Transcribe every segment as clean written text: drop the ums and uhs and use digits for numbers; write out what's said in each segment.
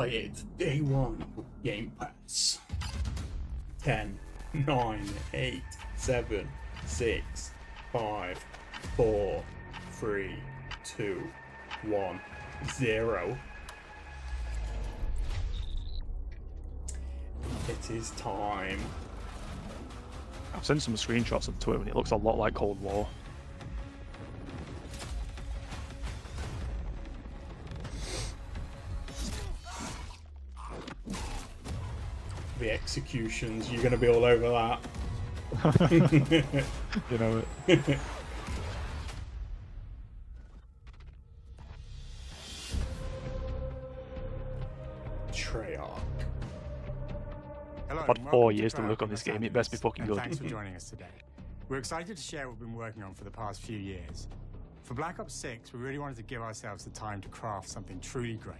Play it day one. Game Pass. 10, 9, 8, 7, 6, 5, 4, 3, 2, 1, 0. It is time. I've seen some screenshots of Twitter and it looks a lot like Cold War. The executions, you're going to be all over that. You know it. Treyarch. Hello, I've had and 4 welcome to years to Treyarch work on this game, it best be fucking and good. Thanks for joining us today. We're excited to share what we've been working on for the past few years. For Black Ops 6, we really wanted to give ourselves the time to craft something truly great.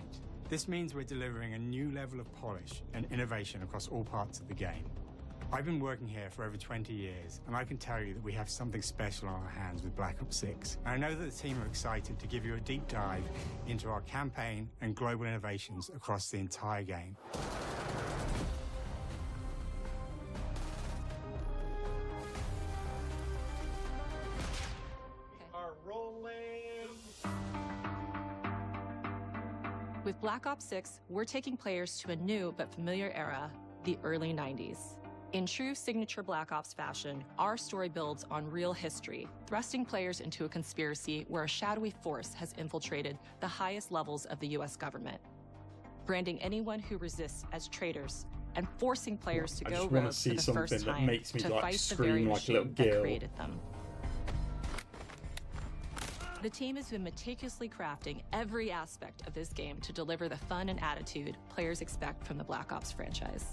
This means we're delivering a new level of polish and innovation across all parts of the game. I've been working here for over 20 years, and I can tell you that we have something special on our hands with Black Ops 6. And I know that the team are excited to give you a deep dive into our campaign and global innovations across the entire game. With Black Ops 6, we're taking players to a new but familiar era, the early 90s. In true signature Black Ops fashion, our story builds on real history, thrusting players into a conspiracy where a shadowy force has infiltrated the highest levels of the US government, branding anyone who resists as traitors and forcing players to go rogue for the first time to fight the very machine that created them. The team has been meticulously crafting every aspect of this game to deliver the fun and attitude players expect from the Black Ops franchise.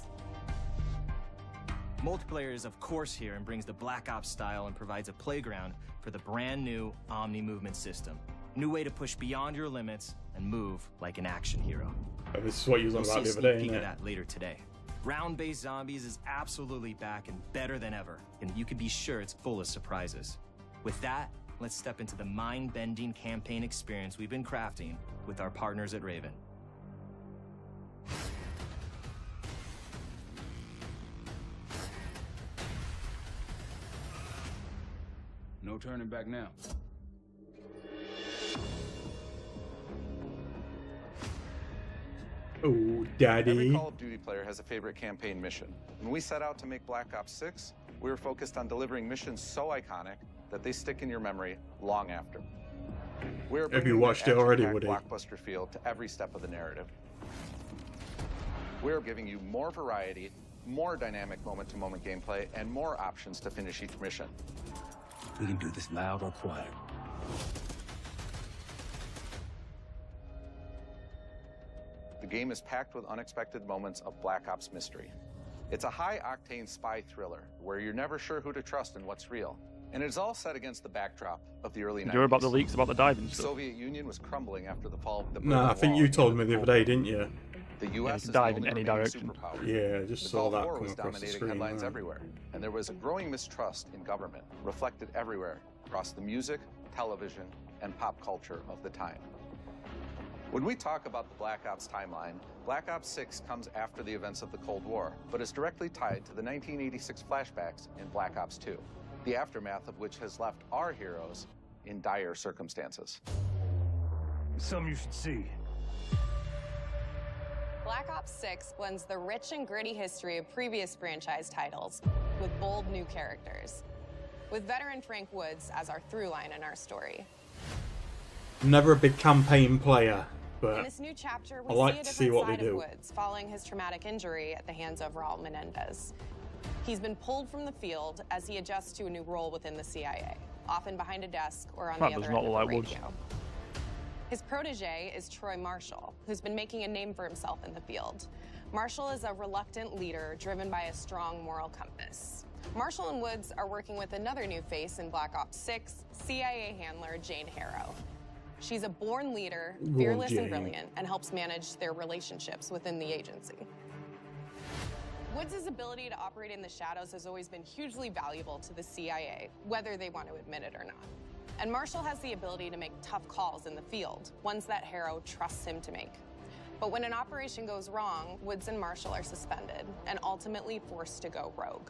Multiplayer is of course here and brings the Black Ops style and provides a playground for the brand new Omni movement system. New way to push beyond your limits and move like an action hero. Oh, this is what you was on We'll about see the a other sneak day, peek isn't of it? that later today. Round-based zombies is absolutely back and better than ever, and you can be sure it's full of surprises. With that, let's step into the mind-bending campaign experience we've been crafting with our partners at Raven. No turning back now. Oh, Every daddy. Call of Duty player has a favorite campaign mission. When we set out to make Black Ops 6, we were focused on delivering missions so iconic that they stick in your memory long after. We're Have you bringing watched the it already, action-packed Woody? blockbuster feel to every step of the narrative. We're giving you more variety, more dynamic moment-to-moment gameplay, and more options to finish each mission. We can do this loud or quiet. The game is packed with unexpected moments of Black Ops mystery. It's a high-octane spy thriller where you're never sure who to trust and what's real. And it's all set against the backdrop of the early 90s. Did you hear about the leaks about the diving The stuff? Soviet Union was crumbling after the fall of the Nah, I Berlin think Wall you at told end me of the the other Cold day, didn't you? The you U.S. can is dive the in only any remaining direction. superpower. Yeah, I just The saw Gulf that War come was across the dominating screen. headlines man. everywhere, and there was a growing mistrust in government, reflected everywhere across the music, television, and pop culture of the time. When we talk about the Black Ops timeline, Black Ops 6 comes after the events of the Cold War, but is directly tied to the 1986 flashbacks in Black Ops 2, the aftermath of which has left our heroes in dire circumstances. Something you should see. Black Ops 6 blends the rich and gritty history of previous franchise titles with bold new characters, with veteran Frank Woods as our through line in our story. I'm never a big campaign player, In but this new chapter, I we like see a to see different what they side of do. Woods following his traumatic injury at the hands of Raul Menendez. He's been pulled from the field as he adjusts to a new role within the CIA, often behind a desk or on That the does other not end of look a like Woods. radio. His protege is Troy Marshall, who's been making a name for himself in the field. Marshall is a reluctant leader driven by a strong moral compass. Marshall and Woods are working with another new face in Black Ops 6, CIA handler Jane Harrow. She's a born leader, fearless and brilliant, and helps manage their relationships within the agency. Woods' ability to operate in the shadows has always been hugely valuable to the CIA, whether they want to admit it or not. And Marshall has the ability to make tough calls in the field, ones that Harrow trusts him to make. But when an operation goes wrong, Woods and Marshall are suspended and ultimately forced to go rogue.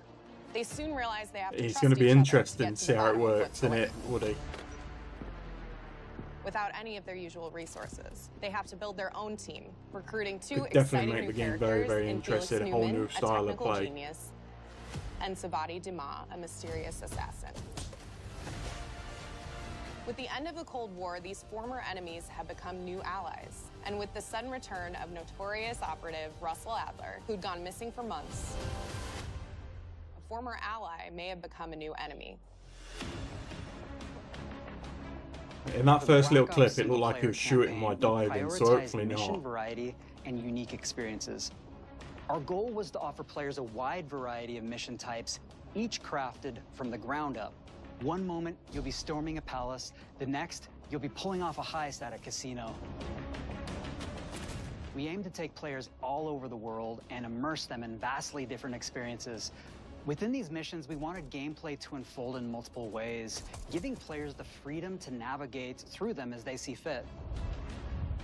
They soon realize they have to It's trust going to be each other interesting get to to see the how it bottom of works, what's isn't going it, Woody? without any of their usual resources. They have to build their own team, recruiting two Could definitely exciting make new the game characters very in Felix interesting, a whole Newman, new a style of technical play. genius, and Savati Dumas, a mysterious assassin. With the end of the Cold War, these former enemies have become new allies. And with the sudden return of notorious operative Russell Adler, who'd gone missing for months, a former ally may have become a new enemy. In that first little Black clip, Ops it looked like he was shooting while diving, so hopefully mission not. variety and unique experiences. Our goal was to offer players a wide variety of mission types, each crafted from the ground up. One moment, you'll be storming a palace. The next, you'll be pulling off a heist at a casino. We aim to take players all over the world and immerse them in vastly different experiences. Within these missions, we wanted gameplay to unfold in multiple ways, giving players the freedom to navigate through them as they see fit.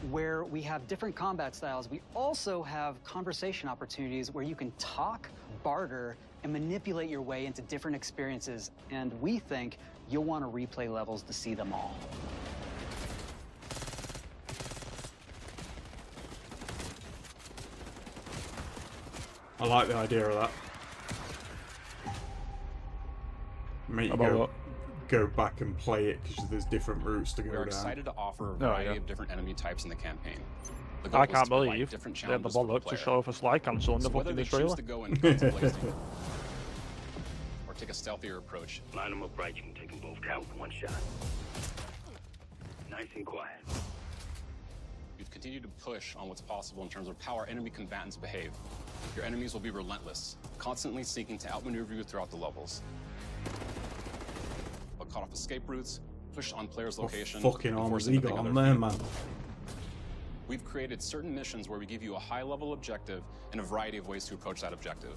Where we have different combat styles, we also have conversation opportunities where you can talk, barter, and manipulate your way into different experiences. And we think you'll want to replay levels to see them all. I like the idea of that. Make you About what? go back and play it because there's different routes to go We're down. excited to offer a variety yeah. of different enemy types in the campaign. The goal I was can't to provide believe different they had the challenges for the bollock to player. show off a slide cancel in So the whether fucking they choose trailer. to go in guns blazing or take a stealthier approach, Line them up right, you can take them both down with one shot. Nice and quiet. we've continued to push on what's possible in terms of how our enemy combatants behave. Your enemies will be relentless, constantly seeking to outmaneuver you throughout the levels. But cut off escape routes, push on players' location, fucking and arms force he them to got think on on their there, feet. man. We've created certain missions where we give you a high-level objective and a variety of ways to approach that objective.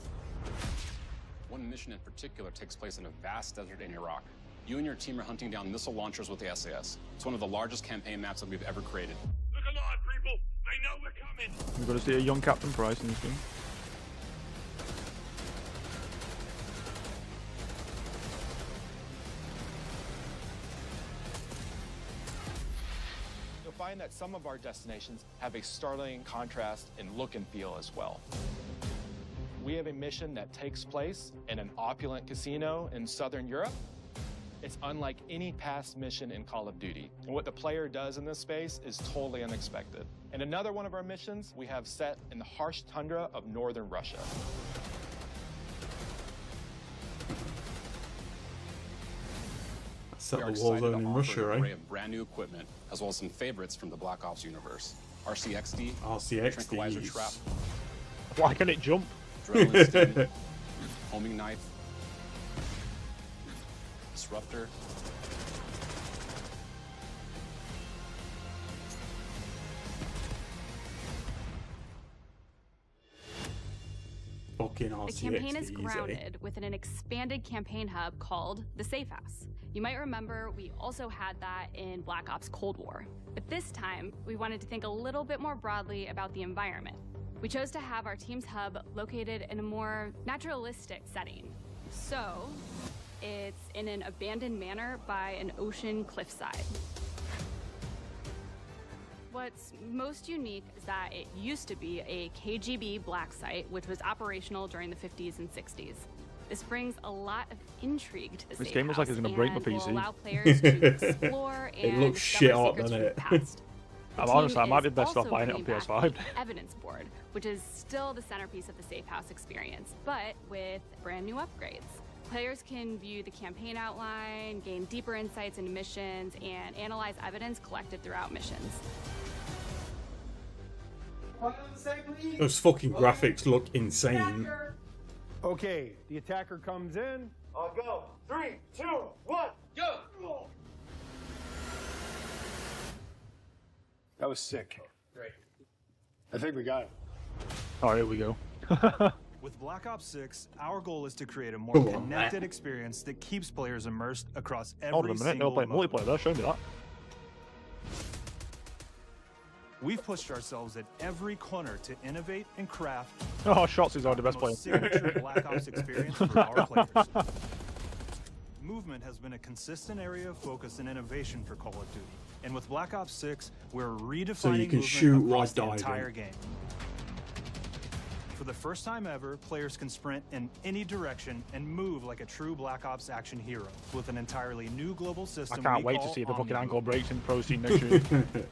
One mission in particular takes place in a vast desert in Iraq. You and your team are hunting down missile launchers with the SAS. It's one of the largest campaign maps that we've ever created. Look alive, people! They know we're coming! You're going to see a young Captain Price in this game. You'll find that some of our destinations have a startling contrast in look and feel as well. We have a mission that takes place in an opulent casino in Southern Europe. It's unlike any past mission in Call of Duty. And what the player does in this space is totally unexpected. And another one of our missions we have set in the harsh tundra of northern Russia. Set We the are war excited zone to in offer Russia, an array eh? of brand new equipment, as well as some favorites from the Black Ops universe. RCXD, RCXD. Tranquilizer Trap, Why can it jump? Adrenaline Sting, Homing Knife, Disruptor, Fucking The RCXD. campaign is grounded within an expanded campaign hub called the Safe House. You might remember we also had that in Black Ops Cold War. But this time, we wanted to think a little bit more broadly about the environment. We chose to have our team's hub located in a more naturalistic setting. So, it's in an abandoned manor by an ocean cliffside. What's most unique is that it used to be a KGB black site, which was operational during the 50s and 60s. This brings a lot of intrigue to the This Safe game looks like House it's gonna break my and will PC. allow players to explore It and looks discover shit hot, secrets doesn't from it? the past. The I'm honest, team I might be is best off also buying it on bringing back PS5. the evidence board, which is still the centerpiece of the Safe House experience, but with brand new upgrades. Players can view the campaign outline, gain deeper insights into missions, and analyze evidence collected throughout missions. Those fucking graphics look insane. Okay, the attacker comes in. I'll go. 3, 2, 1, go! That was sick. Great. I think we got it. Oh, here we go. With Black Ops 6, our goal is to create a more Come on, connected man. experience that keeps players immersed across Hold on every a minute, single they'll play mode. multiplayer there, show me that. we've pushed ourselves at every corner to innovate and craft. Oh, Shots is already the best player. Signature Black Ops experience for our players. Movement has been a consistent area of focus and innovation for Call of Duty. And with Black Ops 6, we're redefining So you can movement shoot while across the diving. entire game. For the first time ever, players can sprint in any direction and move like a true Black Ops action hero with an entirely new global I system. can't we wait to call see the fucking Omni ankle Move. breaks in Pro Scene next year.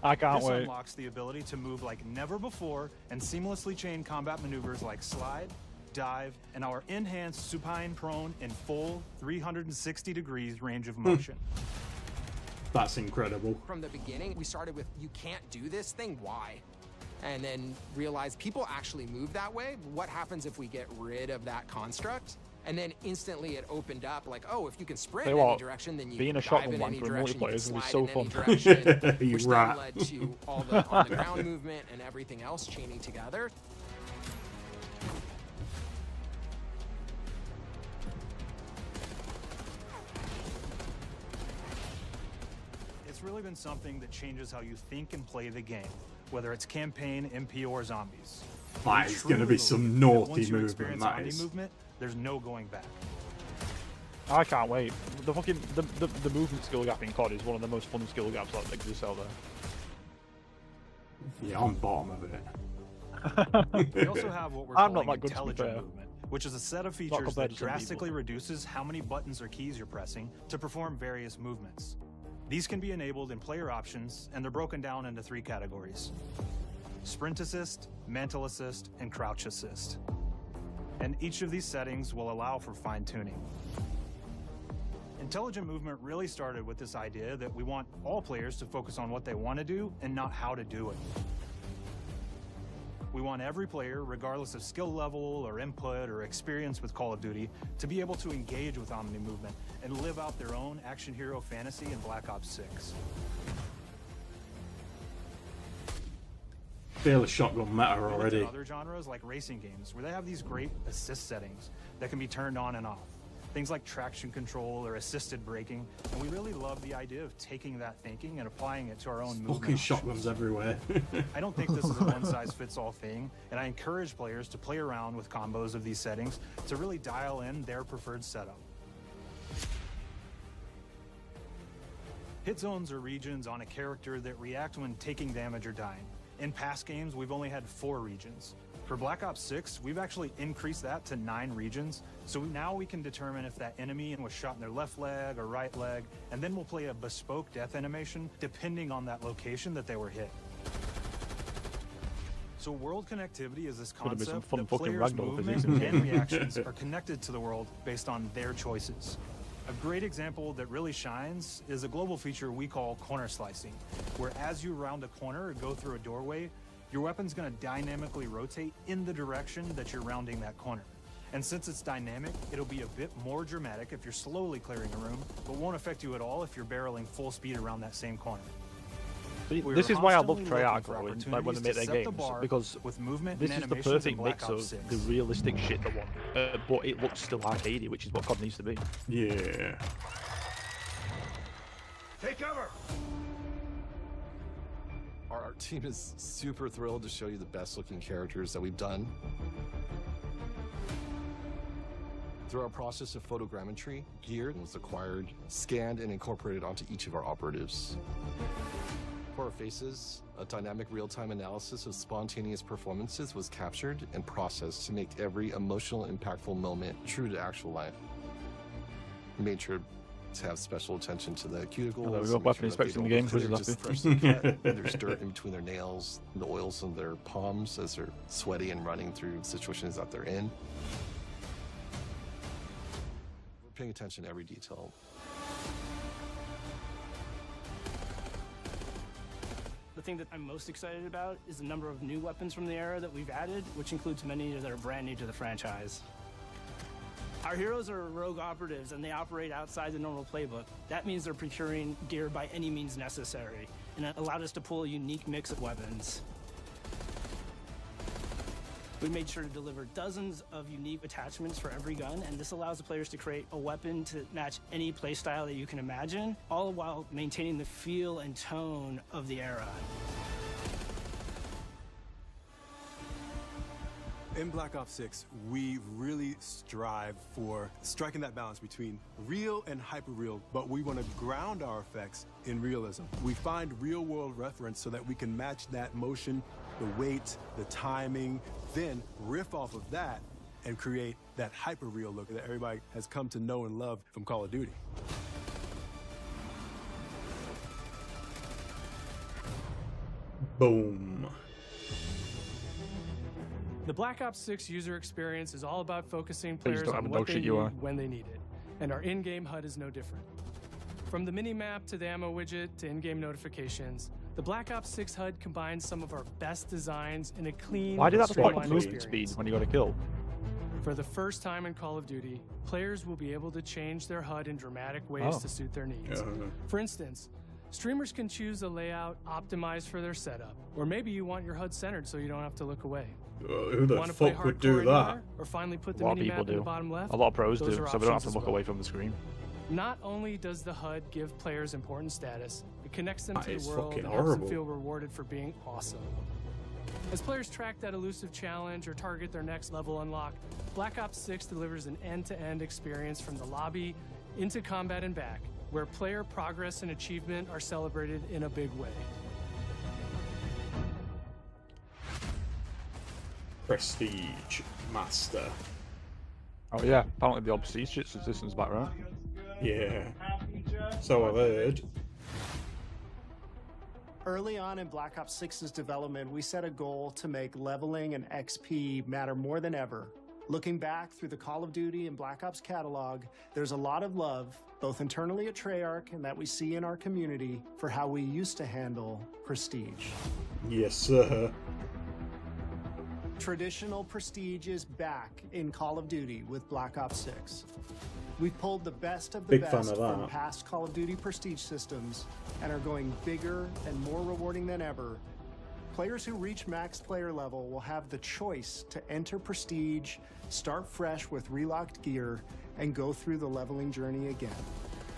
I can't This wait. unlocks the ability to move like never before and seamlessly chain combat maneuvers like slide, dive, and our enhanced supine prone in full 360 degrees range of motion. That's incredible. From the beginning, we started with, you can't do this thing, why? And then realized people actually move that way. What happens if we get rid of that construct? And then instantly it opened up like, oh, if you can sprint Tell in you any what, direction, then you being can a dive shotgun in any wanker in direction, you multiplayer can is gonna be slide so in any fun. direction, You which rat. then led to all the on the ground movement and everything else chaining together. It's really been something that changes how you think and play the game, whether it's campaign, MP, or zombies. That We is gonna truly be some believe that naughty once you movement, experience that Omni is. movement, there's no going back. I can't wait. The fucking the movement skill gap in COD is one of the most fun skill gaps that exists out there. Yeah, I'm bottom of it. We also have what we're I'm not calling that good, to be intelligent fair. movement, which is a set of Not features compared that to some people. drastically reduces how many buttons or keys you're pressing to perform various movements. These can be enabled in player options, and they're broken down into 3 categories: sprint assist, mantle assist, and crouch assist. And each of these settings will allow for fine-tuning. Intelligent movement really started with this idea that we want all players to focus on what they want to do and not how to do it. We want every player, regardless of skill level or input or experience with Call of Duty, to be able to engage with Omni movement and live out their own action hero fantasy in Black Ops 6. Feel a shotgun meta We looked at already. other genres like racing games, where they have these great assist settings that can be turned on and off. Things like traction control or assisted braking, and we really love the idea of taking that thinking and applying it to our own movement. Fucking shotguns everywhere. I don't think this is a one-size-fits-all thing, and I encourage players to play around with combos of these settings to really dial in their preferred setup. Hit zones are regions on a character that react when taking damage or dying. In past games, we've only had 4 regions. For Black Ops 6, we've actually increased that to 9 regions, so now we can determine if that enemy was shot in their left leg or right leg, and then we'll play a bespoke death animation depending on that location that they were hit. So world connectivity is this Gonna be some concept fun that fucking players' ragdoll movement physics. and reactions are connected to the world based on their choices. A great example that really shines is a global feature we call corner slicing, where as you round a corner or go through a doorway, your weapon's going to dynamically rotate in the direction that you're rounding that corner. And since it's dynamic, it'll be a bit more dramatic if you're slowly clearing a room, but won't affect you at all if you're barreling full speed around that same corner. See, We this are is why I love constantly looking Treyarch, for bro, and, like when they opportunities make to their set the games, bar because with movement this and is the animations in perfect Black mix Ops of 6. the realistic shit they want, but it looks still arcadey, which is what COD needs to be. Yeah. Take cover! Our art team is super thrilled to show you the best looking characters that we've done. Through our process of photogrammetry, gear was acquired, scanned, and incorporated onto each of our operatives. For our faces, a dynamic real-time analysis of spontaneous performances was captured and processed to make every emotional, impactful moment true to actual life. We made sure to have special attention to the cuticles. Oh, there we go, and make weapon sure that inspection they in the don't game, look Chris is just happy. freshly cut, and there's dirt in between their nails, the oils on their palms as they're sweaty and running through situations that they're in. We're paying attention to every detail. The thing that I'm most excited about is the number of new weapons from the era that we've added, which includes many that are brand new to the franchise. Our heroes are rogue operatives, and they operate outside the normal playbook. That means they're procuring gear by any means necessary, and it allowed us to pull a unique mix of weapons. We made sure to deliver dozens of unique attachments for every gun, and this allows the players to create a weapon to match any playstyle that you can imagine, all while maintaining the feel and tone of the era. In Black Ops 6, we really strive for striking that balance between real and hyper-real, but we want to ground our effects in realism. We find real-world reference so that we can match that motion, the weight, the timing, then riff off of that and create that hyper-real look that everybody has come to know and love from Call of Duty. Boom. The Black Ops 6 user experience is all about focusing Please players don't have on a what they dog shit need UI. when they need it, and our in-game HUD is no different. From the mini-map to the ammo widget to in-game notifications, the Black Ops 6 HUD combines some of our best designs in a clean, Why did that spike streamlined movement experience. speed when you got a kill? For the first time in Call of Duty, players will be able to change their HUD in dramatic ways Oh. to suit their needs. For instance, streamers can choose a layout optimized for their setup, or maybe you want your HUD centered so you don't have to look away. Who the Want to play fuck would hardcore do that? anywhere, or finally put A the lot of mini people map in do. the bottom left? A lot of pros Those do, are so they don't have options to as look well. away from the screen. Not only does the HUD give players important status, it connects them That to is the world fucking and helps them horrible. feel rewarded for being awesome. As players track that elusive challenge or target their next level unlock, Black Ops 6 delivers an end-to-end experience from the lobby into combat and back, where player progress and achievement are celebrated in a big way. Prestige Master. Oh yeah, apparently the old siege system's back, right? Yeah. So I've heard. Early on in Black Ops 6's development, we set a goal to make leveling and XP matter more than ever. Looking back through the Call of Duty and Black Ops catalog, there's a lot of love, both internally at Treyarch and that we see in our community, for how we used to handle prestige. Yes, sir. Traditional prestige is back in Call of Duty with Black Ops 6. We've pulled the best of the Big fan best of from that. past Call of Duty prestige systems and are going bigger and more rewarding than ever. Players who reach max player level will have the choice to enter prestige, start fresh with relocked gear, and go through the leveling journey again.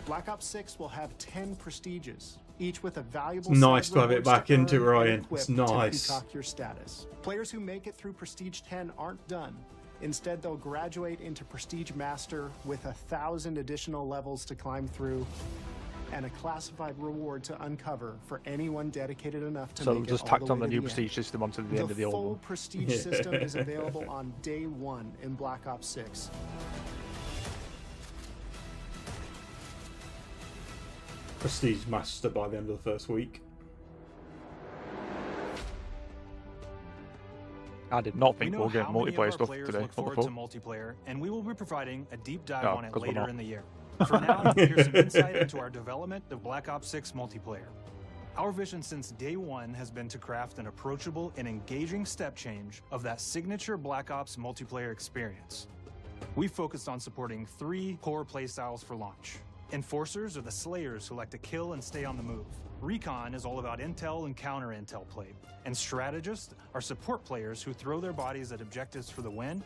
Black Ops 6 will have 10 prestiges, each with a valuable It's nice side to have it rewards back into, earn and Ryan. equip It's to nice. peacock your status. Players who make it through Prestige 10 aren't done. Instead, they'll graduate into Prestige Master with 1,000 additional levels to climb through and a classified reward to uncover for anyone dedicated enough to So make just it all tacked the on way the to new the prestige end. system onto the end of the old full one. prestige system is available on day one in Black Ops 6. Prestige Master by the end of the first week. I did not We think know we'll get how many of multiplayer our stuff players today. look What the forward to fuck? multiplayer, and we will be providing a deep dive Oh, on it 'cause we're later not. in the year. For now, here's some insight into our development of Black Ops 6 multiplayer. Our vision since day one has been to craft an approachable and engaging step change of that signature Black Ops multiplayer experience. We focused on supporting 3 core playstyles for launch. Enforcers are the slayers who like to kill and stay on the move. Recon is all about intel and counter-intel play. And strategists are support players who throw their bodies at objectives for the win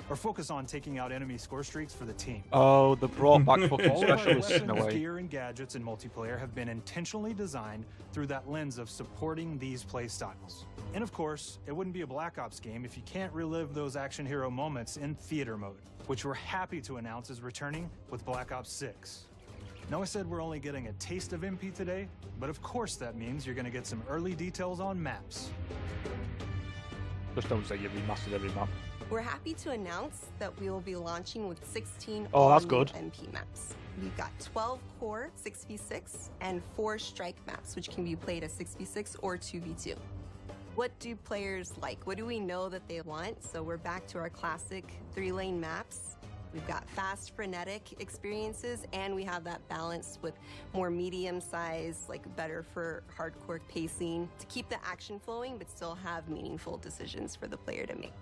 or focus on taking out enemy score streaks for the team. Oh, the brought back fucking All of our specialists in a weapons, way. gear, and gadgets in multiplayer have been intentionally designed through that lens of supporting these play styles. And of course, it wouldn't be a Black Ops game if you can't relive those action hero moments in theater mode, which we're happy to announce is returning with Black Ops 6. Now I said we're only getting a taste of MP today, but of course that means you're going to get some early details on maps. Just don't say you remastered every map. We're happy to announce that we will be launching with 16 Oh, that's all-new good. MP maps. We've got 12 core 6v6 and 4 strike maps, which can be played as 6v6 or 2v2. What do players like? What do we know that they want? So we're back to our classic 3-lane maps. We've got fast, frenetic experiences, and we have that balance with more medium-sized, like better for hardcore pacing to keep the action flowing, but still have meaningful decisions for the player to make.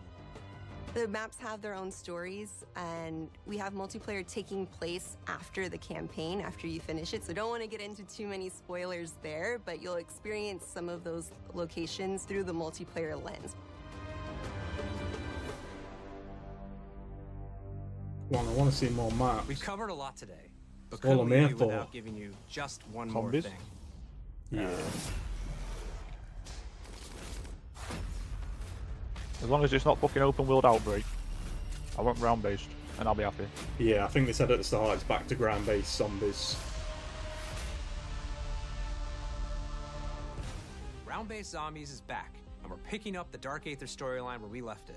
The maps have their own stories, and we have multiplayer taking place after the campaign, after you finish it. So don't want to get into too many spoilers there, but you'll experience some of those locations through the multiplayer lens. Well, I want to see more maps. We've covered a lot today, but That's all couldn't I'm here leave you for. without giving you just one more Zombies? thing. Yeah. As long as it's not fucking open world Outbreak. I want ground based, and I'll be happy. Yeah, I think they said at the start it's back to ground based zombies. Round-based Zombies is back, and we're picking up the Dark Aether storyline where we left it.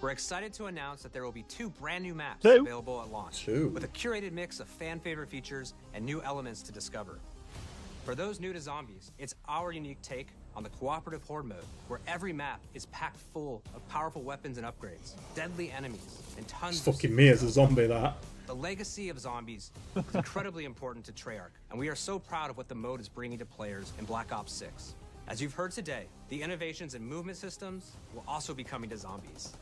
We're excited to announce that there will be 2 brand new maps available at launch, with a curated mix of fan-favorite features and new elements to discover. For those new to zombies, it's our unique take on the cooperative horde mode, where every map is packed full of powerful weapons and upgrades, deadly enemies, and tons It's of fucking me as a zombie, that. The legacy of zombies is incredibly important to Treyarch, and we are so proud of what the mode is bringing to players in Black Ops 6. As you've heard today, the innovations in movement systems will also be coming to zombies.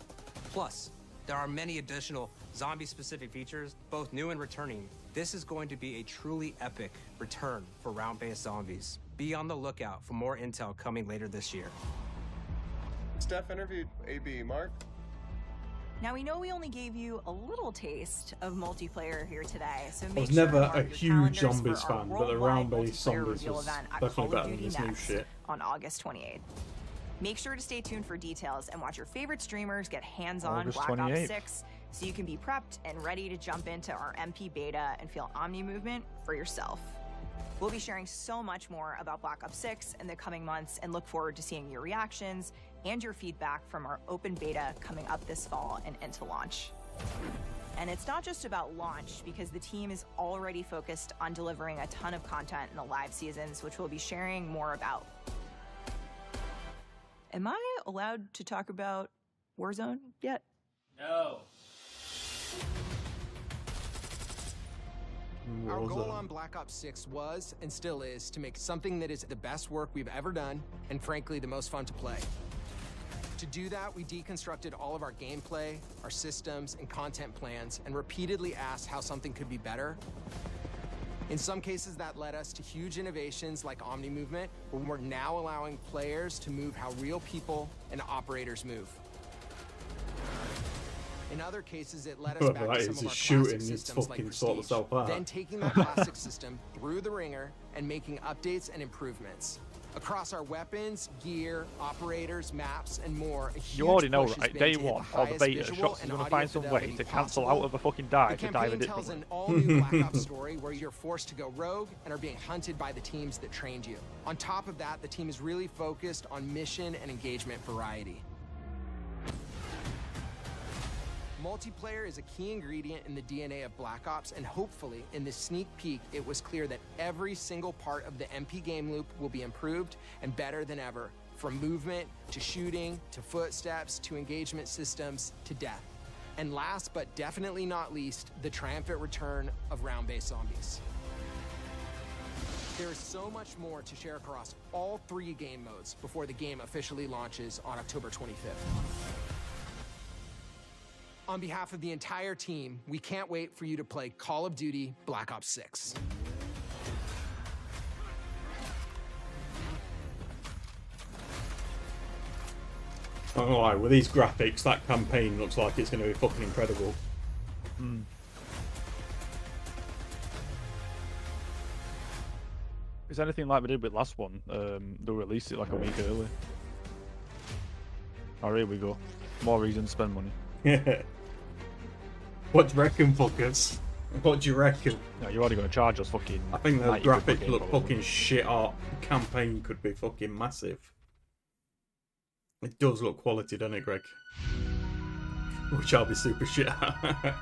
Plus, there are many additional zombie-specific features, both new and returning. This is going to be a truly epic return for round-based zombies. Be on the lookout for more intel coming later this year. Steph interviewed AB. Mark? Now, we know we only gave you a little taste of multiplayer here today, so I make was sure never to mark a your huge calendars zombies for our fan, but the worldwide round-based multiplayer zombies reveal was event at definitely Call of better than Duty this new Next shit. on August 28th. Make sure to stay tuned for details and watch your favorite streamers get hands-on August Black Ops 28th. 6 so you can be prepped and ready to jump into our MP beta and feel Omni movement for yourself. We'll be sharing so much more about Black Ops 6 in the coming months and look forward to seeing your reactions and your feedback from our open beta coming up this fall and into launch. And it's not just about launch, because the team is already focused on delivering a ton of content in the live seasons, which we'll be sharing more about. Am I allowed to talk about Warzone yet? No. Our goal on Black Ops 6 was, and still is, to make something that is the best work we've ever done, and frankly, the most fun to play. To do that, we deconstructed all of our gameplay, our systems, and content plans, and repeatedly asked how something could be better. In some cases, that led us to huge innovations like Omni Movement, where we're now allowing players to move how real people and operators move. In other cases, it led us back to some of our classic systems like Prestige, then taking that classic system through the ringer and making updates and improvements. Across our weapons, gear, operators, maps, and more, a huge You already know, push has right? been Day to hit one, the or the highest beta visual shots is and going to audio find some way fidelity to cancel possible. out of a fucking dive The to dive a campaign different tells one. an all-new Black Ops story where you're forced to go rogue and are being hunted by the teams that trained you. On top of that, the team is really focused on mission and engagement variety. Multiplayer is a key ingredient in the DNA of Black Ops, and hopefully, in this sneak peek, it was clear that every single part of the MP game loop will be improved and better than ever, from movement, to shooting, to footsteps, to engagement systems, to death. And last but definitely not least, the triumphant return of round-based zombies. There is so much more to share across all 3 game modes before the game officially launches on October 25th. On behalf of the entire team, we can't wait for you to play Call of Duty Black Ops 6. I'm not gonna lie, with these graphics, that campaign looks like it's going to be fucking incredible. Is anything like we did with last one? They released it like a week early. Oh, here we go. More reason to spend money. What do you reckon, fuckers? What do you reckon? No, you're already going to charge us fucking. I think the 90 quid per graphics game, look probably. fucking shit up. The campaign could be fucking massive. It does look quality, doesn't it, Greg? Which I'll be super shit at.